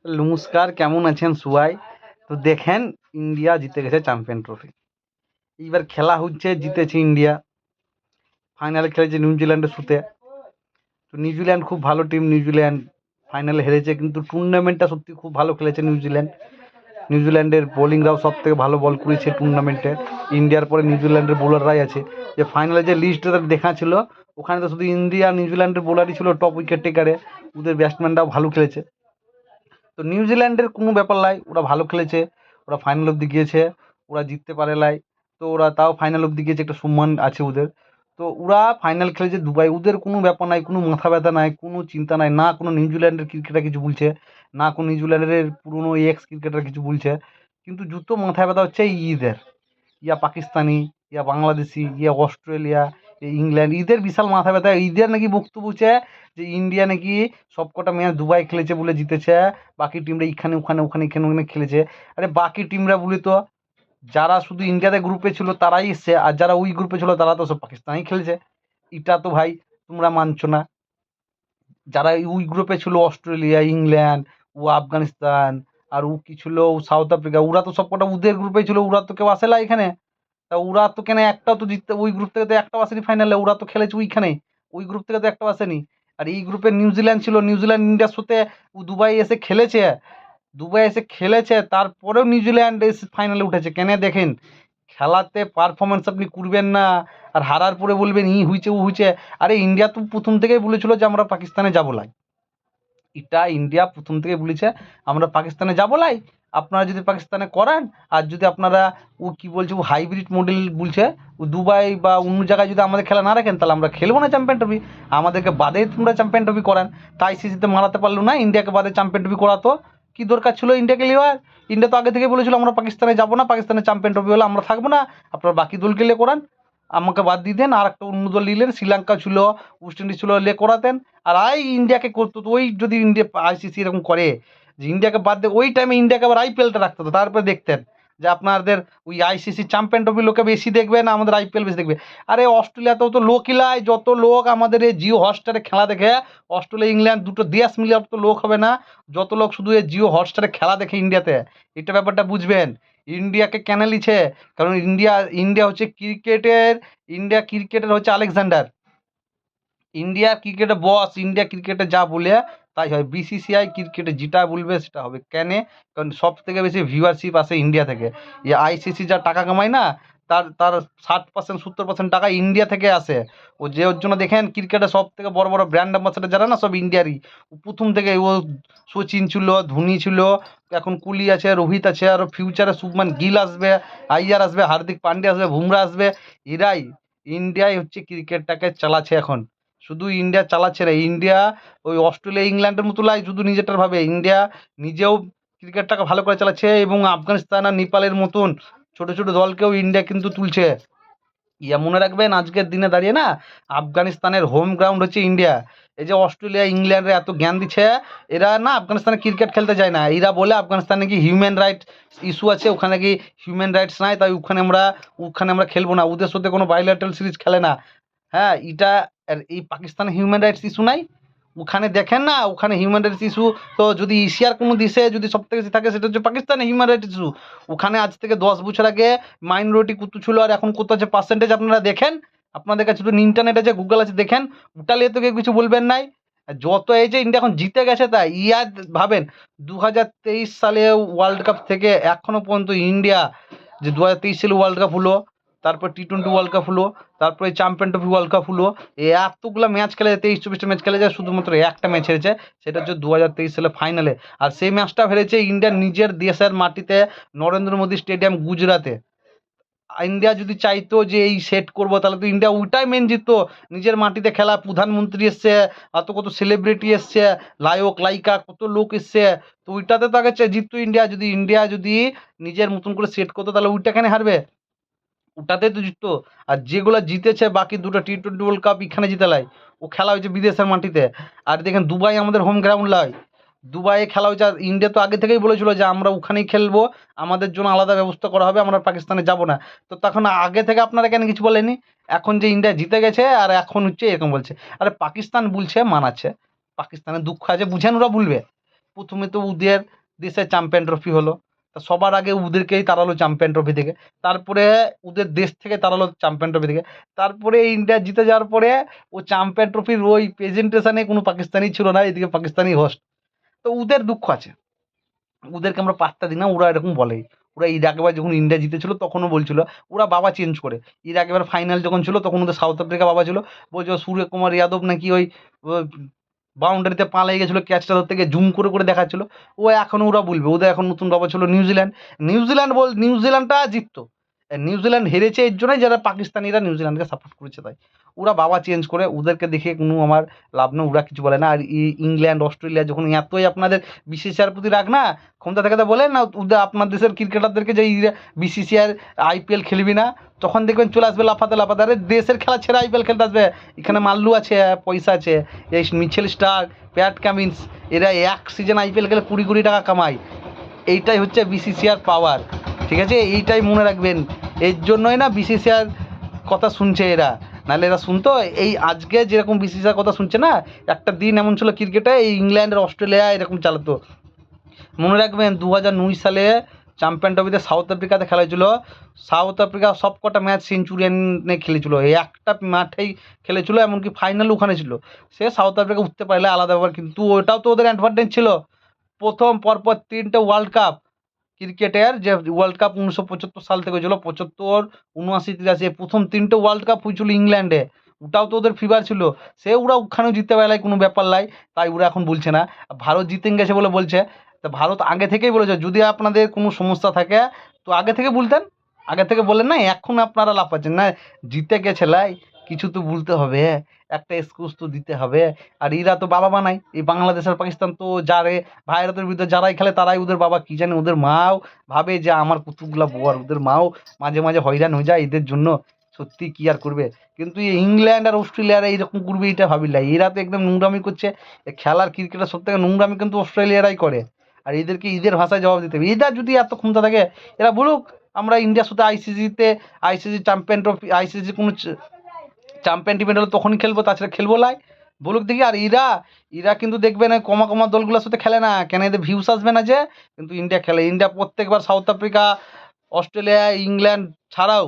নমস্কার, কেমন আছেন সবাই? তো দেখেন, ইন্ডিয়া জিতে গেছে চ্যাম্পিয়ন ট্রফি। এইবার খেলা হচ্ছে, জিতেছে ইন্ডিয়া। ফাইনালে খেলেছে নিউজিল্যান্ডের সাথে। তো নিউজিল্যান্ড খুব ভালো টিম, নিউজিল্যান্ড ফাইনালে হেরেছে, কিন্তু টুর্নামেন্টটা সত্যি খুব ভালো খেলেছে নিউজিল্যান্ড। নিউজিল্যান্ডের বোলিংরাও সব থেকে ভালো বল করেছে টুর্নামেন্টে। ইন্ডিয়ার পরে নিউজিল্যান্ডের বোলাররাই আছে। যে ফাইনালে যে লিস্টটা দেখা ছিল, ওখানে তো শুধু ইন্ডিয়া আর নিউজিল্যান্ডের বোলারই ছিল টপ উইকেট টেকারে। ওদের ব্যাটসম্যানরাও ভালো খেলেছে। তো নিউজিল্যান্ডের কোনো ব্যাপার নাই, ওরা ভালো খেলেছে, ওরা ফাইনাল অবধি গিয়েছে, ওরা জিততে পারে নাই। তো ওরা তাও ফাইনাল অবধি গিয়েছে, একটা সম্মান আছে ওদের। তো ওরা ফাইনাল খেলেছে দুবাই, ওদের কোনো ব্যাপার নাই, কোনো মাথা ব্যথা নাই, কোনো চিন্তা নাই, না কোনো নিউজিল্যান্ডের ক্রিকেটার কিছু বলছে, না কোনো নিউজিল্যান্ডের পুরনো এক্স ক্রিকেটার কিছু বলছে। কিন্তু জুতো মাথা ব্যথা হচ্ছে ঈদের, ইয়া পাকিস্তানি, ইয়া বাংলাদেশি, ইয়া অস্ট্রেলিয়া, ইংল্যান্ড, ঈদের বিশাল মাথা ব্যথা। ঈদের নাকি বক্তব্য হচ্ছে যে ইন্ডিয়া নাকি সবকটা ম্যাচ দুবাই খেলেছে বলে জিতেছে, বাকি টিমরা এখানে ওখানে ওখানে এখানে ওখানে খেলেছে। আরে বাকি টিমরা বলি তো, যারা শুধু ইন্ডিয়াতে গ্রুপে ছিল তারাই এসছে, আর যারা ওই গ্রুপে ছিল তারা তো সব পাকিস্তানেই খেলছে। এটা তো ভাই তোমরা মানছো না। যারা ওই গ্রুপে ছিল অস্ট্রেলিয়া, ইংল্যান্ড, ও আফগানিস্তান, আর ও কি ছিল, ও সাউথ আফ্রিকা, ওরা তো সবকটা ওদের গ্রুপে ছিল, ওরা তো কেউ আসে না এখানে। তা ওরা তো কেন একটাও তো জিততে, ওই গ্রুপ থেকে তো একটাও আসেনি ফাইনালে, ওরা তো খেলেছে ওইখানে। ওই গ্রুপ থেকে তো একটাও আসেনি। আর এই গ্রুপে নিউজিল্যান্ড ছিল, নিউজিল্যান্ড ইন্ডিয়ার সাথে ও দুবাই এসে খেলেছে। দুবাই এসে খেলেছে, তারপরেও নিউজিল্যান্ড এসে ফাইনালে উঠেছে। কেন দেখেন, খেলাতে পারফরমেন্স আপনি করবেন না, আর হারার পরে বলবেন ই হয়েছে ও হয়েছে। আরে ইন্ডিয়া তো প্রথম থেকেই বলেছিল যে আমরা পাকিস্তানে যাবো লাই। এটা ইন্ডিয়া প্রথম থেকে বলেছে আমরা পাকিস্তানে যাবো লাই। আপনারা যদি পাকিস্তানে করান, আর যদি আপনারা ও কি বলছে, ও হাইব্রিড মডেল বলছে, ও দুবাই বা অন্য জায়গায় যদি আমাদের খেলা না রাখেন, তাহলে আমরা খেলবো না চ্যাম্পিয়ন ট্রফি। আমাদেরকে বাদে তোমরা চ্যাম্পিয়ন ট্রফি করান। তাই সিসিতে মারাতে পারলো না, ইন্ডিয়াকে বাদে চ্যাম্পিয়ন ট্রফি করাতো। কি দরকার ছিল ইন্ডিয়াকে নেওয়ার? ইন্ডিয়া তো আগে থেকে বলেছিল আমরা পাকিস্তানে যাবো না, পাকিস্তানে চ্যাম্পিয়ন ট্রফি হলে আমরা থাকবো না। আপনারা বাকি দলকে নিয়ে করান, আমাকে বাদ দিয়ে দেন, আর একটা অন্য দল নিলেন, শ্রীলঙ্কা ছিল, ওয়েস্ট ইন্ডিজ ছিল, লে করাতেন। আর ইন্ডিয়াকে করতো তো, ওই যদি ইন্ডিয়া আইসিসি এরকম করে যে ইন্ডিয়াকে বাদ দিয়ে, ওই টাইমে ইন্ডিয়াকে আবার আইপিএলটা রাখতো, তো তারপরে দেখতেন যে আপনাদের ওই আইসিসি চ্যাম্পিয়ন ট্রফি লোকে বেশি দেখবে না আমাদের আইপিএল বেশি দেখবে। আরে অস্ট্রেলিয়াতেও তো লোক ইলায়, যত লোক আমাদের এই জিও হটস্টারে খেলা দেখে, অস্ট্রেলিয়া ইংল্যান্ড দুটো দেশ মিলে তো লোক হবে না যত লোক শুধু এই জিও হটস্টারে খেলা দেখে ইন্ডিয়াতে। এটা ব্যাপারটা বুঝবেন। ইন্ডিয়াকে কেন লিছে? কারণ ইন্ডিয়া, ইন্ডিয়া হচ্ছে ক্রিকেটের, ইন্ডিয়া ক্রিকেটের হচ্ছে আলেকজান্ডার। ইন্ডিয়া ক্রিকেটে বস, ইন্ডিয়া ক্রিকেটে যা বলে তাই হয়। বিসিসিআই ক্রিকেটে যেটা বলবে সেটা হবে। কেন? কারণ সব থেকে বেশি ভিউয়ারশিপ আসে ইন্ডিয়া থেকে। এই আইসিসি যা টাকা কামায় না, তার তার 60% 70% টাকা ইন্ডিয়া থেকে আসে। ও যে ওর জন্য দেখেন ক্রিকেটে সব থেকে বড় বড় ব্র্যান্ড অ্যাম্বাসেডার যারা না, সব ইন্ডিয়ারই। ও প্রথম থেকে ও সচিন ছিল, ধোনি ছিল, এখন কুলি আছে, রোহিত আছে, আর ফিউচারে শুভমান গিল আসবে, আইয়ার আসবে, হার্দিক পান্ডিয়া আসবে, বুমরা আসবে। এরাই, ইন্ডিয়াই হচ্ছে ক্রিকেটটাকে চালাচ্ছে এখন। শুধু ইন্ডিয়া চালাচ্ছে না, ইন্ডিয়া ওই অস্ট্রেলিয়া ইংল্যান্ডের মতো লাই শুধু নিজেরটার ভাবে। ইন্ডিয়া নিজেও ক্রিকেটটাকে ভালো করে চালাচ্ছে, এবং আফগানিস্তান আর নেপালের মতন ছোট ছোট দলকেও ইন্ডিয়া কিন্তু তুলছে। ইয়া মনে রাখবেন, আজকের দিনে দাঁড়িয়ে না, আফগানিস্তানের হোম গ্রাউন্ড হচ্ছে ইন্ডিয়া। এই যে অস্ট্রেলিয়া ইংল্যান্ডে এত জ্ঞান দিচ্ছে, এরা না আফগানিস্তানে ক্রিকেট খেলতে যায় না। এরা বলে আফগানিস্তানে কি হিউম্যান রাইট ইস্যু আছে, ওখানে কি হিউম্যান রাইটস নাই, তাই ওখানে আমরা খেলবো না, ওদের সাথে কোনো বাইলেটারাল সিরিজ খেলে না। হ্যাঁ, এটা, আর এই পাকিস্তানে হিউম্যান রাইটস ইস্যু নাই। ওখানে দেখেন না, ওখানে হিউম্যান রাইটস ইস্যু তো যদি এশিয়ার কোনো দেশে যদি সব থেকে বেশি থাকে, সেটা হচ্ছে পাকিস্তানে হিউম্যান রাইটস ইস্যু। ওখানে আজ থেকে 10 বছর আগে মাইনরিটি কত ছিল, আর এখন কত আছে পার্সেন্টেজ আপনারা দেখেন। আপনাদের কাছে তো ইন্টারনেট আছে, গুগল আছে, দেখেন। ওটা নিয়ে তো কেউ কিছু বলবেন নাই। আর যত এই যে ইন্ডিয়া এখন জিতে গেছে, তাই ইয়ার ভাবেন 2023 সালে ওয়ার্ল্ড কাপ থেকে এখনো পর্যন্ত ইন্ডিয়া, যে 2023 সালে ওয়ার্ল্ড কাপ হলো, তারপর টি-20 ওয়ার্ল্ড কাপ হলো, তারপরে চ্যাম্পিয়ন ট্রফি ওয়ার্ল্ড কাপ হলো, এই এতগুলা ম্যাচ খেলে যায়, 23-24টা ম্যাচ খেলে যায়, শুধুমাত্র একটা ম্যাচ হেরেছে, সেটা হচ্ছে 2023 সালে ফাইনালে। আর সেই ম্যাচটা হেরেছে ইন্ডিয়ার নিজের দেশের মাটিতে, নরেন্দ্র মোদী স্টেডিয়াম, গুজরাতে। ইন্ডিয়া যদি চাইতো যে এই সেট করবো, তাহলে তো ইন্ডিয়া ওইটাই মেন জিততো। নিজের মাটিতে খেলা, প্রধানমন্ত্রী এসছে, এত কত সেলিব্রিটি এসছে, লায়ক লায়িকা কত লোক এসছে, তো ওইটাতে তো আগে জিততো ইন্ডিয়া। যদি ইন্ডিয়া যদি নিজের মতন করে সেট করতো, তাহলে ওইটা কেন হারবে? ওটাতেই তো জিততো। আর যেগুলো জিতেছে বাকি দুটো টি-20 ওয়ার্ল্ড কাপ এখানে জিতে লাই, ও খেলা হয়েছে বিদেশের মাটিতে। আর দেখেন দুবাই আমাদের হোম গ্রাউন্ড লাই, দুবাইয়ে খেলা হয়েছে। আর ইন্ডিয়া তো আগে থেকেই বলেছিল যে আমরা ওখানেই খেলবো, আমাদের জন্য আলাদা ব্যবস্থা করা হবে, আমরা পাকিস্তানে যাব না। তো তখন আগে থেকে আপনারা কেন কিছু বলেনি? এখন যে ইন্ডিয়া জিতে গেছে আর এখন হচ্ছে এরকম বলছে। আরে পাকিস্তান বলছে মানাচ্ছে, পাকিস্তানের দুঃখ আছে, বুঝেন, ওরা বলবে। প্রথমে তো ওদের দেশে চ্যাম্পিয়ন ট্রফি হলো, তা সবার আগে ওদেরকেই তাড়ালো চ্যাম্পিয়ন ট্রফি থেকে, তারপরে ওদের দেশ থেকে তাড়ালো চ্যাম্পিয়ন ট্রফি থেকে, তারপরে ইন্ডিয়া জিতে যাওয়ার পরে ও চ্যাম্পিয়ন ট্রফির ওই প্রেজেন্টেশনে কোনো পাকিস্তানি ছিল না, এদিকে পাকিস্তানি হোস্ট। তো ওদের দুঃখ আছে, ওদেরকে আমরা পাত্তা দিই না, ওরা এরকম বলে। ওরা এর আগেবার যখন ইন্ডিয়া জিতেছিল তখনও বলছিল, ওরা বাবা চেঞ্জ করে। এর আগেবার ফাইনাল যখন ছিল তখন ওদের সাউথ আফ্রিকা বাবা ছিল, বলছে সূর্যকুমার যাদব নাকি ওই বাউন্ডারিতে পা লেগে গেছিলো, ক্যাচটা ধরতে গিয়ে জুম করে করে দেখাচ্ছিল। ও এখনও ওরা বলবে, ওদের এখন নতুন বাবা ছিল নিউজিল্যান্ড। নিউজিল্যান্ডটা জিততো, নিউজিল্যান্ড হেরেছে এর জন্যই যারা পাকিস্তানিরা নিউজিল্যান্ডকে সাপোর্ট করেছে, তাই ওরা বাবা চেঞ্জ করে। ওদেরকে দেখে কোনো আমার লাভ নেই, ওরা কিছু বলে না। আর ইংল্যান্ড অস্ট্রেলিয়া যখন এতই আপনাদের বিসিসিআর প্রতি রাখ না, ক্ষমতা থেকে বলেন না ওদের আপনার দেশের ক্রিকেটারদেরকে যে বিসিসিআর আইপিএল খেলবি না, তখন দেখবেন চলে আসবে লাফাতে লাফাতে। আরে দেশের খেলা ছেড়ে আইপিএল খেলতে আসবে, এখানে মাল্লু আছে, পয়সা আছে, এই মিচেল স্টার্ক, প্যাট কামিন্স, এরা এক সিজন আইপিএল খেলে 20 কোটি টাকা কামায়। এইটাই হচ্ছে বিসিসিআর পাওয়ার, ঠিক আছে? এইটাই মনে রাখবেন। এর জন্যই না বিসিসিআর কথা শুনছে এরা, নাহলে এরা শুনতো। এই আজকে যেরকম বিসিসিআর কথা শুনছে না, একটা দিন এমন ছিল ক্রিকেটে, এই ইংল্যান্ডের অস্ট্রেলিয়া এরকম চালাতো। মনে রাখবেন 2009 সালে চ্যাম্পিয়ন ট্রফিতে সাউথ আফ্রিকাতে খেলা হয়েছিল। সাউথ আফ্রিকা সব কটা ম্যাচ সেঞ্চুরিয়ানে খেলেছিল, এই একটা মাঠেই খেলেছিল, এমনকি ফাইনাল ওখানে ছিল। সে সাউথ আফ্রিকা উঠতে পারলে আলাদা ব্যাপার, কিন্তু ওটাও তো ওদের অ্যাডভান্টেজ ছিল। প্রথম পরপর 3টে ওয়ার্ল্ড কাপ ক্রিকেটের, যে ওয়ার্ল্ড কাপ 1975 সাল থেকে হয়েছিল, 75, 79, 83, প্রথম 3টে ওয়ার্ল্ড কাপ হয়েছিল ইংল্যান্ডে। ওটাও তো ওদের ফিভার ছিল, সে ওরা ওখানেও জিততে পারলে কোনো ব্যাপার নাই, তাই ওরা এখন বলছে না। ভারত জিতে গেছে বলে বলছে। তা ভারত আগে থেকেই বলেছে যদি আপনাদের কোনো সমস্যা থাকে তো আগে থেকে বলতেন, আগে থেকে বলেন না, এখন আপনারা লাফাচ্ছেন না। জিতে গেছে লাই, কিছু তো বলতে হবে, একটা এক্সকিউজ তো দিতে হবে। আর এরা তো বাবা বানায়, এই বাংলাদেশ আর পাকিস্তান তো যারে ভারতের বিরুদ্ধে যারাই খেলে তারাই ওদের বাবা। কি জানে ওদের মাও ভাবে যে আমার কুতুবগুলা বোয়ার, ওদের মাও মাঝে মাঝে হয়রান হয়ে যায় এদের জন্য। সত্যি কি আর করবে, কিন্তু এই ইংল্যান্ড আর অস্ট্রেলিয়ারা এইরকম করবে এটা ভাবিলাই। এরা তো একদম নোংরামি করছে, এ খেলার ক্রিকেটের সব থেকে নোংরামি কিন্তু অস্ট্রেলিয়ারাই করে। আর এদেরকে ঈদের ভাষায় জবাব দিতে হবে। এরা যদি এত ক্ষমতা থাকে এরা বলুক আমরা ইন্ডিয়ার সাথে আইসিসি চ্যাম্পিয়ন ট্রফি, আইসিসি কোনো চ্যাম্পিয়ন টিমের হলে তখনই খেলবো, তাছাড়া খেলবো লাই, বলুক দেখি। আর এরা এরা কিন্তু দেখবেন ওই কমা কমা দলগুলোর সাথে খেলে না, কেন এদের ভিউস আসবে না যে। কিন্তু ইন্ডিয়া খেলে, ইন্ডিয়া প্রত্যেকবার সাউথ আফ্রিকা, অস্ট্রেলিয়া, ইংল্যান্ড ছাড়াও,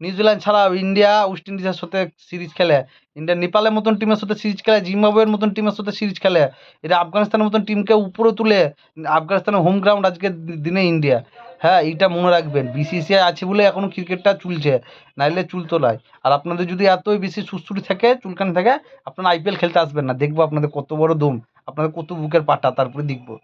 নিউজিল্যান্ড ছাড়াও ইন্ডিয়া ওয়েস্ট ইন্ডিজের সাথে সিরিজ খেলে। ইন্ডিয়া নেপালের মতন টিমের সাথে সিরিজ খেলে, জিম্বাবুয়ের মতন টিমের সাথে সিরিজ খেলে। এরা আফগানিস্তানের মতন টিমকে উপরে তুলে, আফগানিস্তানের হোম গ্রাউন্ড আজকের দিনে ইন্ডিয়া। হ্যাঁ, এইটা মনে রাখবেন, বিসিসিআই আছে বলে এখনও ক্রিকেটটা চলছে, নাইলে চলতো নয়। আর আপনাদের যদি এতই বেশি সুস্থুরি থাকে, চুলকানি থাকে, আপনারা আইপিএল খেলতে আসবেন না, দেখবো আপনাদের কত বড় দম, আপনাদের কত বুকের পাটা, তারপরে দেখবো।